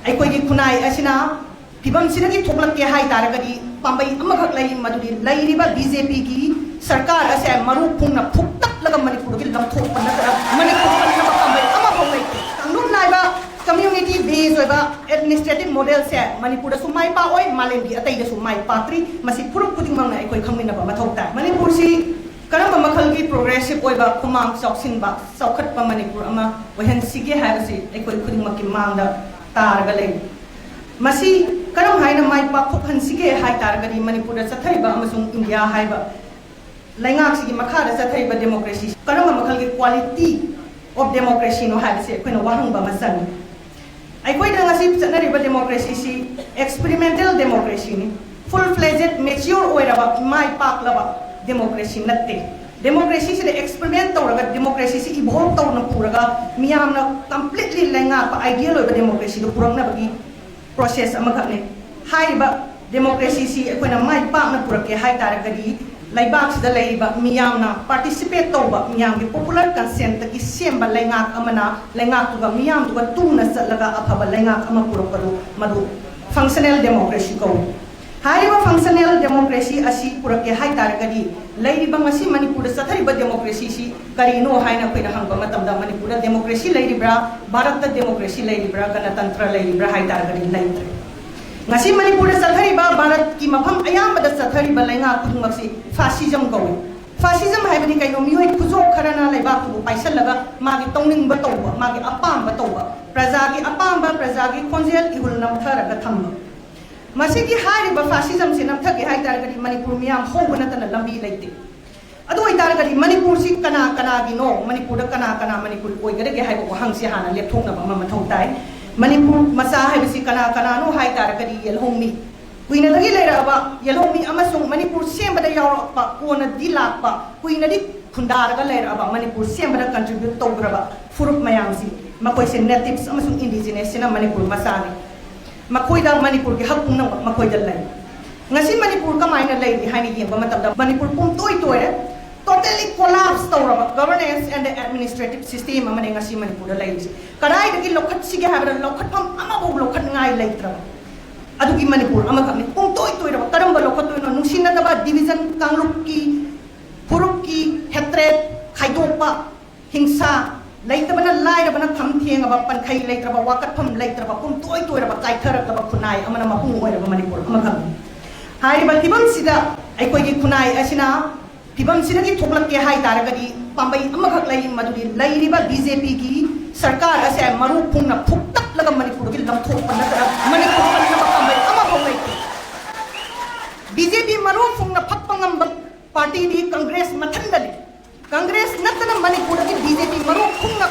ai koi gi khunai asina phibam sinagi thoklak ke hai taragadi pambai amakhak lai maduri lai riba BJP gi sarkar ase maru phungna phuktak laga manipur gi lamthok panna manipur panna pambai ama phongai kangluk naiba community based oiba administrative model se manipur da sumai pa oi malem gi atai da sumai patri masi phurup khuding mang na ai koi khangmin na ba mathok ta manipur si karamba makhal gi progressive oiba khumang choksin ba saukhat pa manipur ama wahan sige ha si ai koi khuding mak ki mang da tar ga lei masi karam haina mai pa khophan sige hai tar ga di manipur da sathai ba amasung india hai ba laingak sigi makha da sathai ba democracy karamba makhal gi quality of democracy no ha se koina wahang ba masan ai koi da ngasi chanari ba democracy si experimental democracy ni full fledged mature oira ba mai pak la ba democracy natte democracy se experiment tawraga democracy se evolve tawna puraga miyam na completely lenga pa ideal oiba democracy do purangna bagi process amakhane hai ba democracy si koina mai pa na purake hai taragadi laibak da leiba miyam na participate tawba miyam gi popular consent gi semba lenga amana lenga tuga miyam tuga tuna salaga aphaba lenga ama purakadu madu functional democracy ko Hariba functional democracy asi purake hai taragadi lairiba ngasi manipur sathariba democracy si karino haina koina hangba matamda manipur democracy lairibra bharat democracy lairibra ganatantra lairibra hai taragadi laitre ngasi manipur sathariba bharat ki mafam ayamba da sathariba lainga khudungmaksi fascism ko fascism haibani kaino mioi khujok kharana laiba ku paisalaga magi tongning ba tawba magi apam ba tawba praja gi apam ba praja gi konjel ihul nam tharaga thamma Masigi hari ba fascism se nam thage hai taragadi manipur miyam hobuna tan lambi leite adu ai taragadi manipur si kana gi no manipur da kana manipur oi gade hai ba hang si hana lep thong na ba ma thong tai manipur masa hai si kana no hai taragadi yelhong mi kuina lagi leira ba yelhong mi amasung manipur sem ba da yaw pa kona dilak pa kuina di khundar ga leira ba manipur sem ba da contribute togra ba furup mayam si makoi se natives amasung indigenous na manipur masa ni Makoida Manipur ki hakung na makoida lai ngasi Manipur kamaina lai di hani yeng matamda Manipur pum toy totally collapse tawra governance and the administrative system amane ngasi Manipur lai karai dagi lokhat sige habra lokhat pam ama bo lokhat ngai lai tra adu ki Manipur ama kamni pum toy ra karamba lokhat toy no nusina da ba division kangluk ki puruk ki hatred khaidopa hingsa Laitabana lairabana tham thieng aba pankhai laitraba wakat pham laitraba pum toy raba kaithara ba khunai amana ma hu oira manipur amakam hai ba tibam sida ai koi gi khunai asina tibam sida gi thoklak ke hai taragadi pambai amakhak lai maduri lairiba BJP gi sarkar ase maru phungna phuktak laga manipur gi lamthok panna manipur panna pambai ama phongai BJP maru phungna phakpangam party di congress mathandali Congress natana Manipur ki BJP maru khungna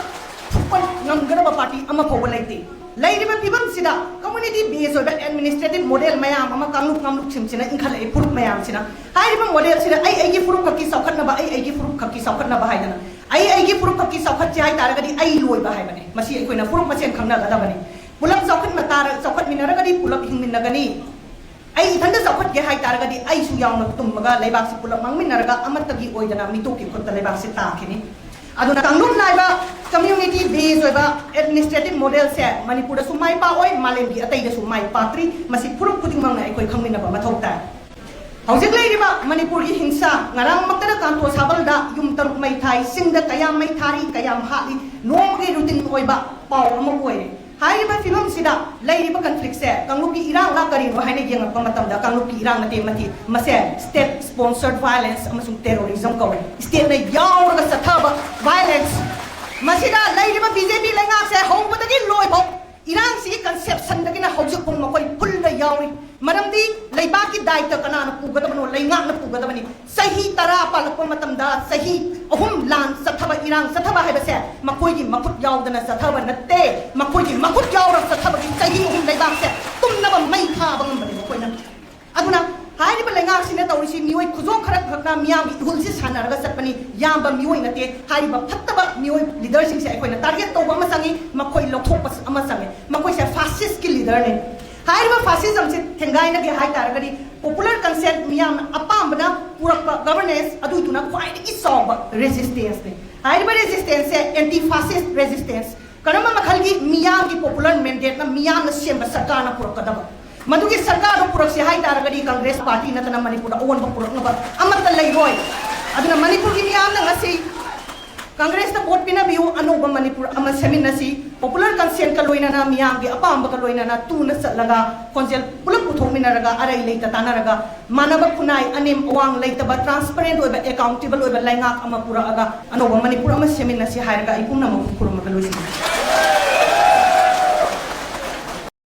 thupan ngamgaraba party ama phoba laite lairiba pibam sida community based oba administrative model mayam ama kangluk chimchina inkhala e furup mayam sina hairiba model sida ai gi furup khaki saukhatna ba ai gi furup khaki saukhatna ba haidana ai gi furup khaki saukhat chai taragadi ai loi ba haibane masi ai koina furup machen khangna gada bane pulap saukhat matar saukhat minaragadi pulap hingminnagani ai thanda saukhat ge hai taragadi ai su yauna tummaga leibak si pulap mangminnaraga amatagi oidana mituki khotta leibak si takhini aduna kangluk naiba community based oiba administrative model se manipur da sumai pa oi malem gi atai da sumai patri masi purup khuding mang na ai koi khangmin na ba mathok ta hojik lai riba manipur gi hingsa ngarang makta kanto sabal da yum taruk mai thai singda kayam mai thari kayam hali nom gi routine oiba paw ama oi hai ba film sida lai riba conflict se kangluk gi irang la kari no haine yeng pa matam da kangluk gi irang na te mati mase state sponsored violence amasung terrorism ko state na yaw ga sathaba violence masida lai riba BJP lenga se hong ba dagi loi bok irang si conception dagi na hojik pung makoi full da yawi maramdi leiba ki daita kana na pugadabano leinga na pugadabani sahi tara palakpa matam da sahi ahum lan sathaba irang sathaba hai ba se makoi gi makut yaw dana sathaba natte makoi gi makut yaw ra sathaba gi sahi ahum leiba se tumna ba mai kha bangam bani makoi na aduna hai ri ba lenga sina tawrisi mioi khujo kharak khakna miyam gi hulsi sanaraga satpani yamba mioi nate hai ba phattaba mioi leader sing se ai koina target to ba masangi makoi lothok pas amasangi makoi se fascist ki leader ne hai ba fascism se thengai na ge hai taragadi popular consent miyam apambana purakpa governance aduituna quite is solve resistance ne hai ba resistance se anti fascist resistance karama makhalgi miyam ki popular mandate na miyam na siyem sarkar na purak kadaba madugi sarkar no purak si hai taragadi Congress party na tanang Manipur awan ba purak na ba amat talay roy aduna Manipur ki miyam na ngasi Congress na vote pinabiyo ano ba Manipur ama semin na si popular consent kaloy na na miyam ki apam ba kaloy na tu na sa laga konsel pulang puthong minaraga aray layta tanaraga manaba punay anim awang layta ba transparent o ba accountable o ba laingak ama pura aga ano ba Manipur ama semin na si hai raga ipum na mapupuro magaloy si